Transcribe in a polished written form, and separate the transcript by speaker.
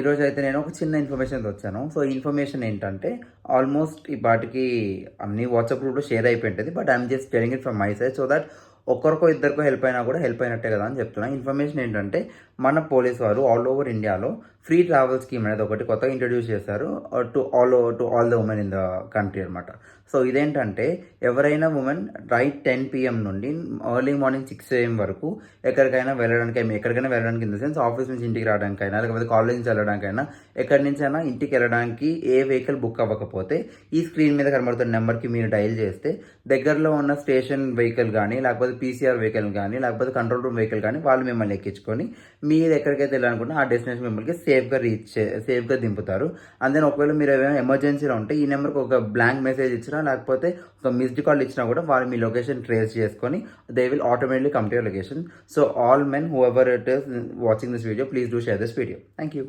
Speaker 1: ఈరోజు అయితే నేను ఒక చిన్న ఇన్ఫర్మేషన్తో వచ్చాను. సో, ఈ ఇన్ఫర్మేషన్ ఏంటంటే ఆల్మోస్ట్ ఈ పాటికి అన్ని వాట్సాప్ గ్రూప్‌లో షేర్ అయిపోయింటది. But I'm just telling it from my side so that ఒక్కరికో ఇద్దరికో హెల్ప్ అయినా కూడా హెల్ప్ అయినట్టే కదా అని చెప్తున్నా. ఇన్ఫర్మేషన్ ఏంటంటే మన పోలీస్ వారు ఆల్ ఓవర్ ఇండియాలో ఫ్రీ ట్రావెల్ స్కీమ్ అనేది ఒకటి కొత్తగా ఇంట్రడ్యూస్ చేశారు to all the women in the country అనమాట. సో ఇదేంటంటే ఎవరైనా ఉమెన్ రైట్ 10 PM నుండి ఎర్లీ మార్నింగ్ 6 AM వరకు ఎక్కడికైనా వెళ్ళడానికి ఇన్ ద సెన్స్ ఆఫీస్ నుంచి ఇంటికి రావడానికైనా లేకపోతే కాలేజ్ నుంచి వెళ్ళడానికైనా ఎక్కడి నుంచైనా ఇంటికి వెళ్ళడానికి ఏ వెహికల్ బుక్ అవ్వకపోతే ఈ స్క్రీన్ మీద కనబడుతున్న నెంబర్కి మీరు డయల్ చేస్తే దగ్గరలో ఉన్న స్టేషన్ వెహికల్ కానీ లేకపోతే PCR వెహికల్ కానీ లేకపోతే కంట్రోల్ రూమ్ వెహికల్ కానీ వాళ్ళు మిమ్మల్ని ఎక్కించుకొని మీరు ఎక్కడికైతే వెళ్ళాలనుకున్నా ఆ డెస్టినేషన్ మిమ్మల్ని సేఫ్గా దింపుతారు. అందుకని ఒకవేళ మీరు ఏమైనా ఎమర్జెన్సీలో ఉంటే ఈ నెంబర్కి ఒక బ్లాంక్ మెసేజ్ ఇచ్చినా లేకపోతే ఒక మిస్డ్ కాల్ ఇచ్చినా కూడా వాళ్ళు మీ లొకేషన్ ట్రేస్ చేసుకొని they will automatically come to your location. So all men who ever it is watching this video please do share this video. Thank you.